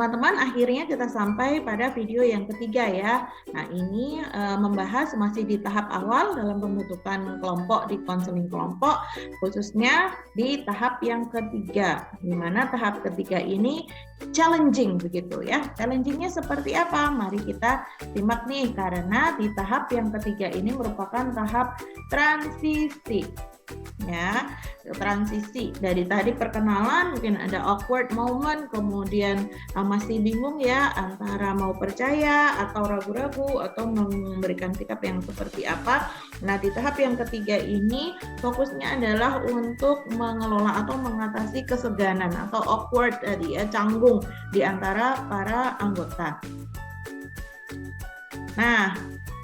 teman-teman, akhirnya kita sampai pada video yang ketiga ya. Nah, ini membahas masih di tahap awal dalam pembentukan kelompok di konseling kelompok, khususnya di tahap yang ketiga, di mana tahap ketiga ini challenging begitu ya. Challengingnya seperti apa? Mari kita simak nih, karena di tahap yang ketiga ini merupakan tahap transisi. Ya, transisi dari tadi perkenalan mungkin ada awkward moment, kemudian masih bingung ya antara mau percaya atau ragu-ragu atau memberikan sikap yang seperti apa. Nah, di tahap yang ketiga ini fokusnya adalah untuk mengelola atau mengatasi keseganan atau awkward tadi ya, canggung di antara para anggota. Nah,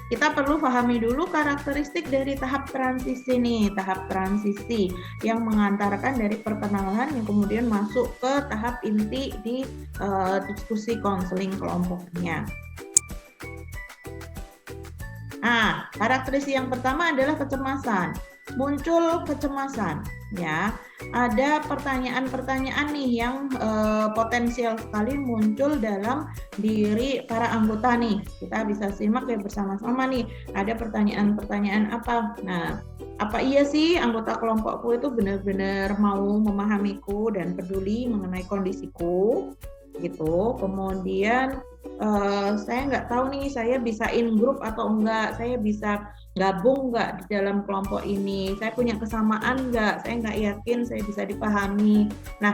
kita perlu pahami dulu karakteristik dari tahap transisi nih, tahap transisi yang mengantarkan dari perkenalan yang kemudian masuk ke tahap inti di diskusi konseling kelompoknya. Nah, karakteristik yang pertama adalah kecemasan. Muncul kecemasan, ya. Ada pertanyaan-pertanyaan nih yang potensial sekali muncul dalam diri para anggota nih. Kita bisa simak ya bersama-sama nih. Ada pertanyaan-pertanyaan apa? Nah, apa iya sih anggota kelompokku itu benar-benar mau memahamiku dan peduli mengenai kondisiku? Gitu. Kemudian saya nggak tahu nih, saya bisa in group atau enggak, saya bisa gabung nggak di dalam kelompok ini, saya punya kesamaan nggak, saya nggak yakin saya bisa dipahami. Nah,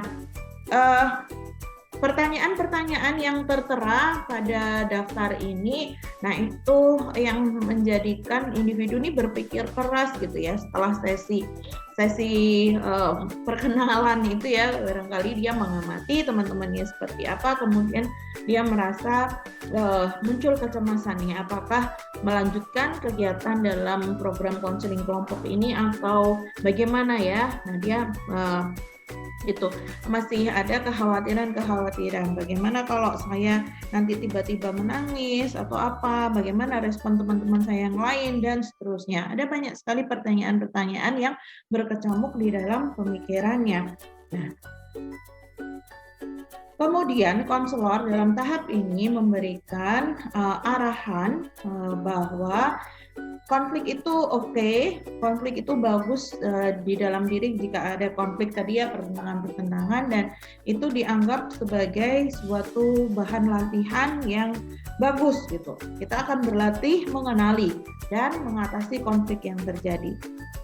pertanyaan-pertanyaan yang tertera pada daftar ini, nah itu yang menjadikan individu ini berpikir keras gitu ya setelah sesi perkenalan itu ya, barangkali dia mengamati teman-temannya seperti apa, kemudian dia merasa muncul kecemasannya, apakah melanjutkan kegiatan dalam program konseling kelompok ini atau bagaimana ya. Nah, dia itu masih ada kekhawatiran bagaimana kalau saya nanti tiba-tiba menangis atau apa, bagaimana respon teman-teman saya yang lain dan seterusnya. Ada banyak sekali pertanyaan-pertanyaan yang berkecamuk di dalam pemikirannya. Nah, kemudian konselor dalam tahap ini memberikan arahan bahwa konflik itu oke, konflik itu bagus di dalam diri jika ada konflik tadi ya, pertentangan-pertentangan, dan itu dianggap sebagai suatu bahan latihan yang bagus gitu. Kita akan berlatih mengenali dan mengatasi konflik yang terjadi.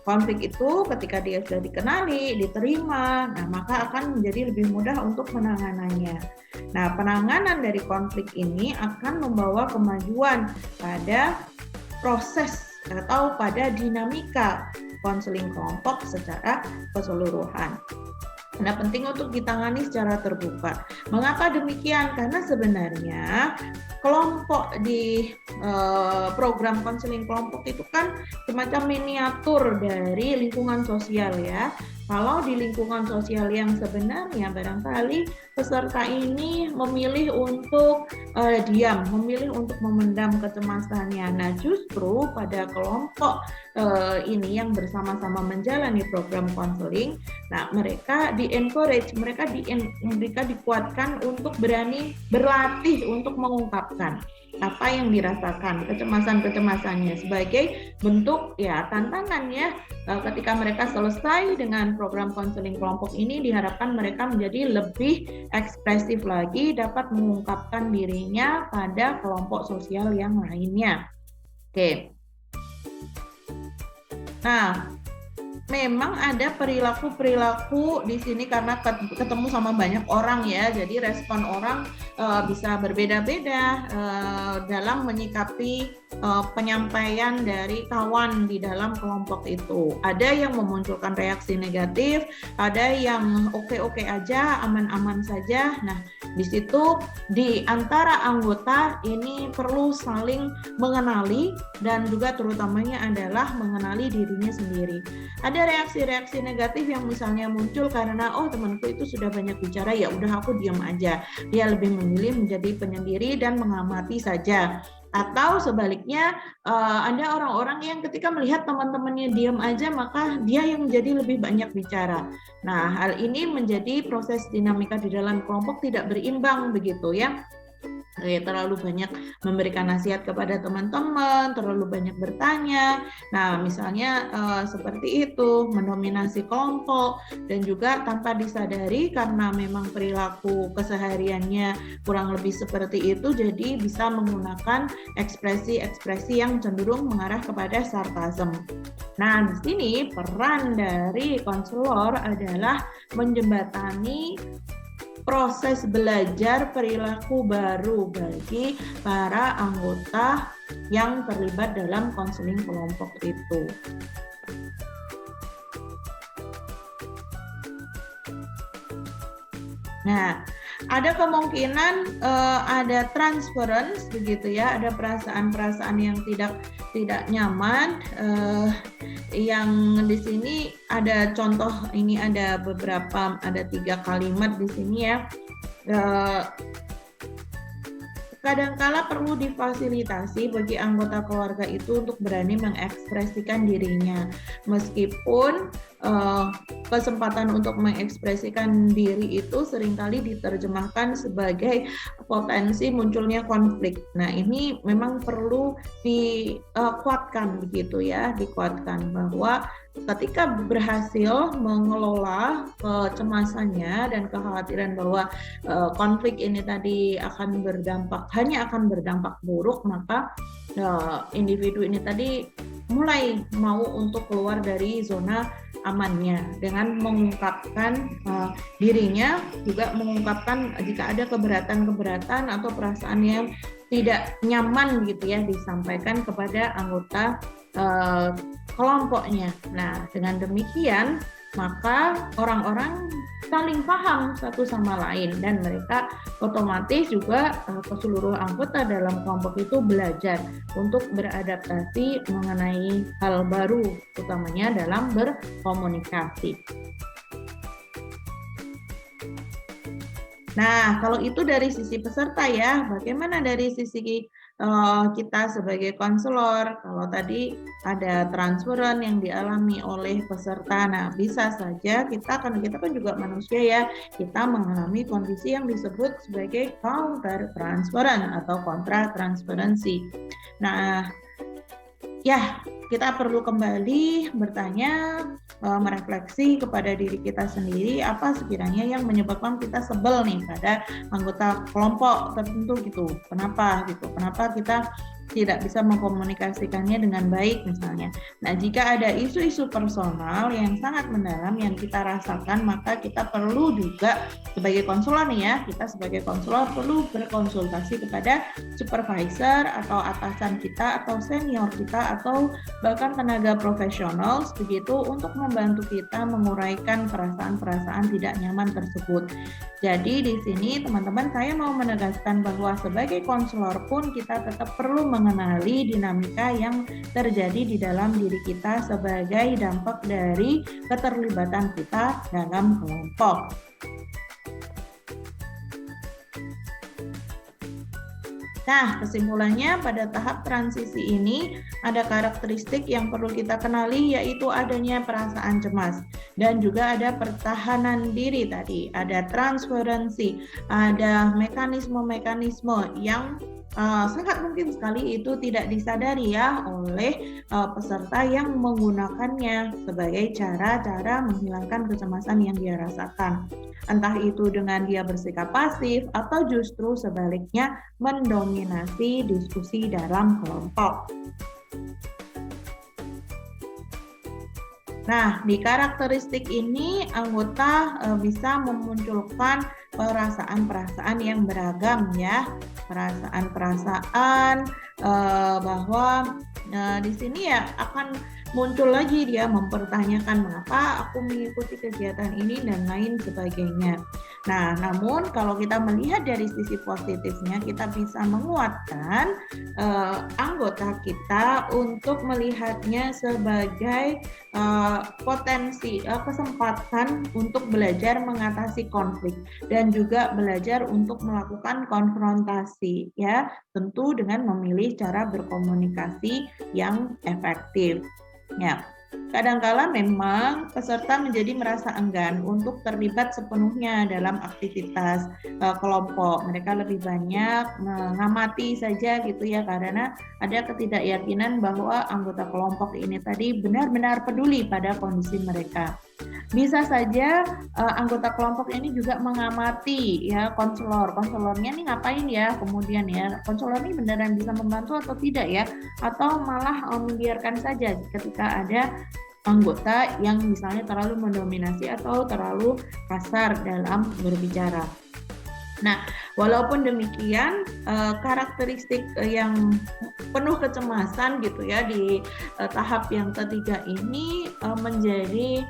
Konflik itu ketika dia sudah dikenali, diterima, nah maka akan menjadi lebih mudah untuk penanganannya. Nah, penanganan dari konflik ini akan membawa kemajuan pada proses atau pada dinamika konseling kelompok secara keseluruhan. Nah, penting untuk ditangani secara terbuka. Mengapa demikian? Karena sebenarnya kelompok di program konseling kelompok itu kan semacam miniatur dari lingkungan sosial ya. Kalau di lingkungan sosial yang sebenarnya barangkali peserta ini memilih untuk diam, memilih untuk memendam kecemasannya. Nah, justru pada kelompok ini yang bersama-sama menjalani program konseling, nah mereka di-encourage, mereka dikuatkan untuk berani berlatih untuk mengungkapkan apa yang dirasakan, kecemasan-kecemasannya sebagai bentuk ya tantangannya ketika mereka selesai dengan program konseling kelompok ini, diharapkan mereka menjadi lebih ekspresif lagi, dapat mengungkapkan dirinya pada kelompok sosial yang lainnya. Oke. Nah, memang ada perilaku-perilaku di sini karena ketemu sama banyak orang ya, jadi respon orang bisa berbeda-beda dalam menyikapi penyampaian dari kawan di dalam kelompok itu. Ada yang memunculkan reaksi negatif, ada yang oke-oke aja, aman-aman saja. Nah, di situ di antara anggota ini perlu saling mengenali dan juga terutamanya adalah mengenali dirinya sendiri. Ada reaksi-reaksi negatif yang misalnya muncul karena temanku itu sudah banyak bicara, ya udah aku diam aja. Dia lebih memilih menjadi penyendiri dan mengamati saja. Atau sebaliknya, ada orang-orang yang ketika melihat teman-temannya diam aja, maka dia yang menjadi lebih banyak bicara. Nah, hal ini menjadi proses dinamika di dalam kelompok tidak berimbang begitu ya. Terlalu banyak memberikan nasihat kepada teman-teman, terlalu banyak bertanya. Nah, misalnya seperti itu, mendominasi kelompok, dan juga tanpa disadari karena memang perilaku kesehariannya kurang lebih seperti itu, jadi bisa menggunakan ekspresi-ekspresi yang cenderung mengarah kepada sarkasm. Nah, di sini peran dari konselor adalah menjembatani proses belajar perilaku baru bagi para anggota yang terlibat dalam konseling kelompok itu. Nah, ada kemungkinan ada transference begitu ya, ada perasaan-perasaan yang tidak nyaman. Yang di sini ada contoh, ini ada beberapa, ada 3 kalimat di sini ya. Kadangkala perlu difasilitasi bagi anggota keluarga itu untuk berani mengekspresikan dirinya, meskipun kesempatan untuk mengekspresikan diri itu seringkali diterjemahkan sebagai potensi munculnya konflik. Nah, ini memang perlu dikuatkan begitu ya, dikuatkan bahwa ketika berhasil mengelola kecemasannya dan kekhawatiran bahwa konflik ini tadi hanya akan berdampak buruk, maka individu ini tadi mulai mau untuk keluar dari zona amannya dengan mengungkapkan dirinya, juga mengungkapkan jika ada keberatan-keberatan atau perasaan yang tidak nyaman gitu ya, disampaikan kepada anggota kelompoknya. Nah, dengan demikian maka orang-orang saling paham satu sama lain, dan mereka otomatis juga keseluruh anggota dalam kelompok itu belajar untuk beradaptasi mengenai hal baru, utamanya dalam berkomunikasi. Nah, kalau itu dari sisi peserta ya, bagaimana dari sisi kita sebagai konselor? Kalau tadi ada transferan yang dialami oleh peserta, nah bisa saja kita kan juga manusia ya, kita mengalami kondisi yang disebut sebagai counter transferan atau kontra transferensi. Nah, ya, kita perlu kembali bertanya, merefleksi kepada diri kita sendiri, apa sekiranya yang menyebabkan kita sebel nih pada anggota kelompok tertentu gitu. Kenapa kita tidak bisa mengkomunikasikannya dengan baik misalnya. Nah, jika ada isu-isu personal yang sangat mendalam yang kita rasakan, maka kita perlu juga sebagai konselor nih ya, kita sebagai konselor perlu berkonsultasi kepada supervisor atau atasan kita atau senior kita atau bahkan tenaga profesional begitu, untuk membantu kita menguraikan perasaan-perasaan tidak nyaman tersebut. Jadi di sini teman-teman, saya mau menegaskan bahwa sebagai konselor pun kita tetap perlu mengenali dinamika yang terjadi di dalam diri kita sebagai dampak dari keterlibatan kita dalam kelompok. Nah, kesimpulannya pada tahap transisi ini ada karakteristik yang perlu kita kenali, yaitu adanya perasaan cemas dan juga ada pertahanan diri tadi, ada transferensi, ada mekanisme-mekanisme yang sangat mungkin sekali itu tidak disadari ya oleh peserta yang menggunakannya sebagai cara-cara menghilangkan kecemasan yang dia rasakan. Entah itu dengan dia bersikap pasif atau justru sebaliknya mendominasi diskusi dalam kelompok. Nah, di karakteristik ini anggota bisa memunculkan perasaan-perasaan yang beragam ya. Perasaan-perasaan bahwa di sini ya akan muncul lagi dia mempertanyakan mengapa aku mengikuti kegiatan ini dan lain sebagainya. Nah, namun kalau kita melihat dari sisi positifnya, kita bisa menguatkan anggota kita untuk melihatnya sebagai potensi, kesempatan untuk belajar mengatasi konflik dan juga belajar untuk melakukan konfrontasi, ya, tentu dengan memilih cara berkomunikasi yang efektif. Ya. Kadangkala memang peserta menjadi merasa enggan untuk terlibat sepenuhnya dalam aktivitas kelompok. Mereka lebih banyak mengamati saja gitu ya, karena ada ketidakyakinan bahwa anggota kelompok ini tadi benar-benar peduli pada kondisi mereka. Bisa saja anggota kelompok ini juga mengamati ya konselornya nih ngapain ya, kemudian ya konselor ini beneran bisa membantu atau tidak ya, atau malah membiarkan saja ketika ada anggota yang misalnya terlalu mendominasi atau terlalu kasar dalam berbicara. Nah, walaupun demikian, karakteristik yang penuh kecemasan gitu ya di tahap yang ketiga ini menjadi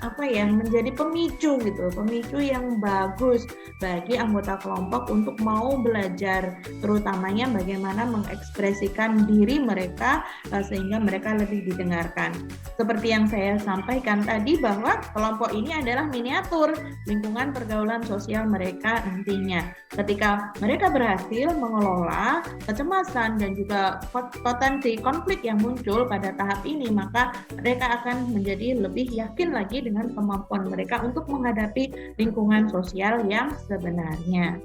apa ya, menjadi pemicu gitu, pemicu yang bagus bagi anggota kelompok untuk mau belajar, terutamanya bagaimana mengekspresikan diri mereka sehingga mereka lebih didengarkan. Seperti yang saya sampaikan tadi bahwa kelompok ini adalah miniatur lingkungan pergaulan sosial mereka nantinya. Ketika mereka berhasil mengelola kecemasan dan juga potensi konflik yang muncul pada tahap ini, maka mereka akan menjadi lebih yakin lagi dengan kemampuan mereka untuk menghadapi lingkungan sosial yang sebenarnya.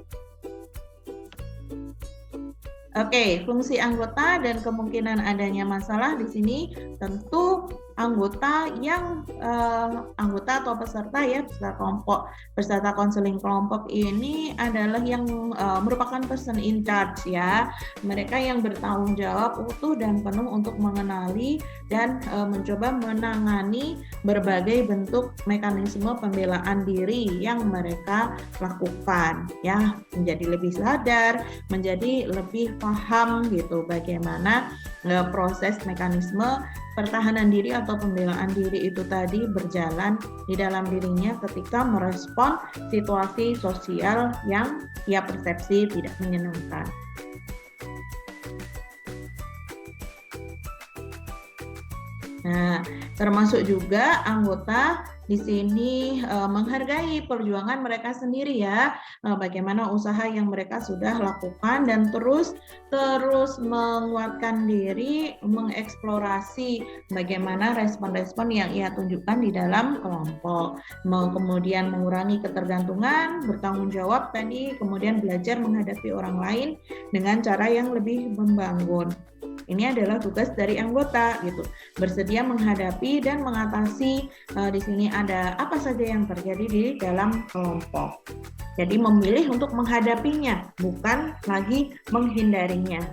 Oke, fungsi anggota dan kemungkinan adanya masalah di sini tentu anggota atau peserta ya, peserta kelompok, peserta konseling kelompok ini adalah yang merupakan person in charge ya. Mereka yang bertanggung jawab utuh dan penuh untuk mengenali dan mencoba menangani berbagai bentuk mekanisme pembelaan diri yang mereka lakukan ya, menjadi lebih sadar, menjadi lebih paham gitu bagaimana proses mekanisme pertahanan diri atau pembelaan diri itu tadi berjalan di dalam dirinya ketika merespon situasi sosial yang ia persepsi tidak menyenangkan. Nah, termasuk juga anggota di sini menghargai perjuangan mereka sendiri ya, bagaimana usaha yang mereka sudah lakukan dan terus menguatkan diri, mengeksplorasi bagaimana respon-respon yang ia tunjukkan di dalam kelompok, kemudian mengurangi ketergantungan, bertanggung jawab tadi, kemudian belajar menghadapi orang lain dengan cara yang lebih membangun. Ini adalah tugas dari anggota gitu, bersedia menghadapi dan mengatasi di sini ada apa saja yang terjadi di dalam kelompok. Jadi memilih untuk menghadapinya, bukan lagi menghindarinya.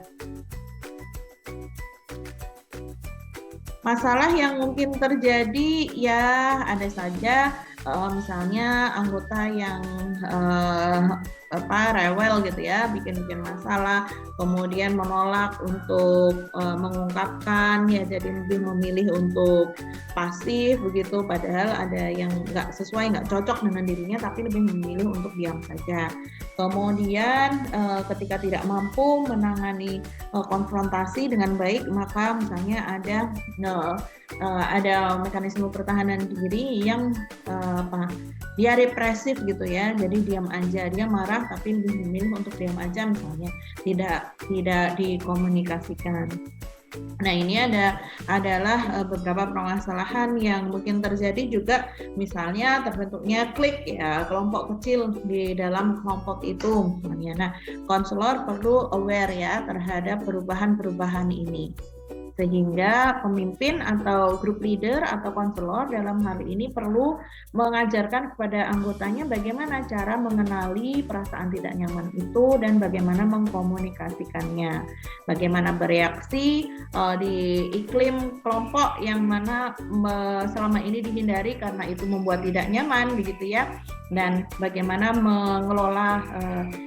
Masalah yang mungkin terjadi ya ada saja, misalnya anggota yang rewel gitu ya, bikin masalah, kemudian menolak untuk mengungkapkan ya, jadi lebih memilih untuk pasif begitu, padahal ada yang nggak sesuai, nggak cocok dengan dirinya, tapi lebih memilih untuk diam saja. Kemudian ketika tidak mampu menangani konfrontasi dengan baik, maka misalnya ada mekanisme pertahanan diri yang dia represif gitu ya, jadi diam aja, dia marah tapi lebih memilih untuk diam aja misalnya, tidak dikomunikasikan. Nah, ini adalah beberapa permasalahan yang mungkin terjadi juga, misalnya terbentuknya klik ya, kelompok kecil di dalam kelompok itu misalnya. Nah, konselor perlu aware ya terhadap perubahan-perubahan ini, sehingga pemimpin atau group leader atau konselor dalam hal ini perlu mengajarkan kepada anggotanya bagaimana cara mengenali perasaan tidak nyaman itu dan bagaimana mengkomunikasikannya, bagaimana bereaksi di iklim kelompok yang mana selama ini dihindari karena itu membuat tidak nyaman begitu ya, dan bagaimana mengelola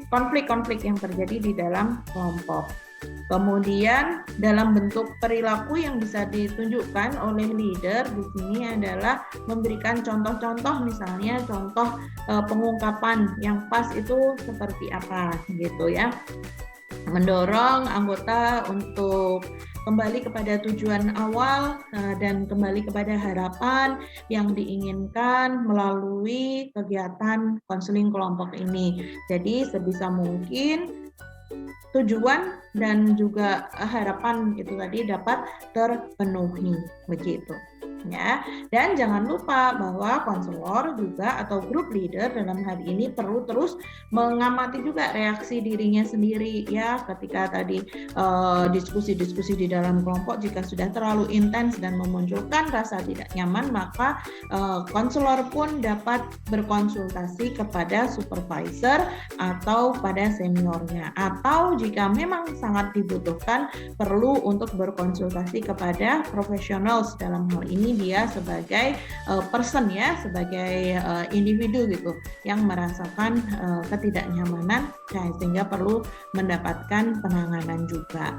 konflik-konflik yang terjadi di dalam kelompok. Kemudian dalam bentuk perilaku yang bisa ditunjukkan oleh leader di sini adalah memberikan contoh-contoh, misalnya contoh pengungkapan yang pas itu seperti apa gitu ya. Mendorong anggota untuk kembali kepada tujuan awal dan kembali kepada harapan yang diinginkan melalui kegiatan konseling kelompok ini. Jadi sebisa mungkin tujuan dan juga harapan itu tadi dapat terpenuhi begitu. Ya, dan jangan lupa bahwa konselor juga atau group leader dalam hal ini perlu terus mengamati juga reaksi dirinya sendiri ya, ketika tadi diskusi-diskusi di dalam kelompok jika sudah terlalu intens dan memunculkan rasa tidak nyaman, maka konselor pun dapat berkonsultasi kepada supervisor atau pada seniornya, atau jika memang sangat dibutuhkan perlu untuk berkonsultasi kepada profesionals, dalam hal ini dia sebagai person ya, sebagai individu gitu yang merasakan ketidaknyamanan sehingga perlu mendapatkan penanganan juga.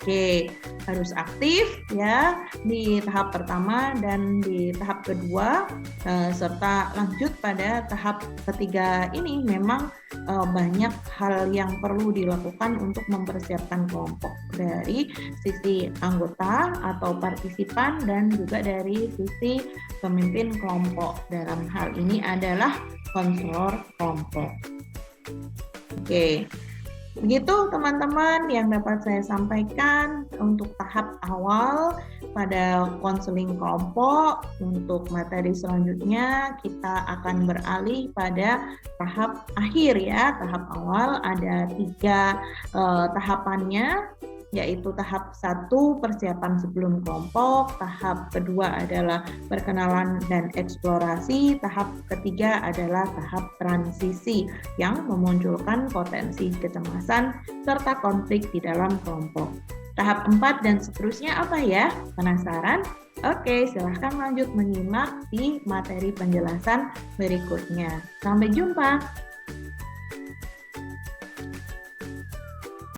Oke, harus aktif ya di tahap pertama dan di tahap kedua, serta lanjut pada tahap ketiga ini. Memang banyak hal yang perlu dilakukan untuk mempersiapkan kelompok dari sisi anggota atau partisipan dan juga dari sisi pemimpin kelompok. Dalam hal ini adalah konselor kelompok. Oke. Begitu teman-teman yang dapat saya sampaikan untuk tahap awal pada konseling kelompok. Untuk materi selanjutnya kita akan beralih pada tahap akhir ya. Tahap awal ada 3 tahapannya, yaitu tahap 1 persiapan sebelum kelompok, tahap kedua adalah perkenalan dan eksplorasi, tahap ketiga adalah tahap transisi yang memunculkan potensi kecemasan serta konflik di dalam kelompok. Tahap 4 dan seterusnya apa ya? Penasaran? Oke, silahkan lanjut menyimak di materi penjelasan berikutnya. Sampai jumpa!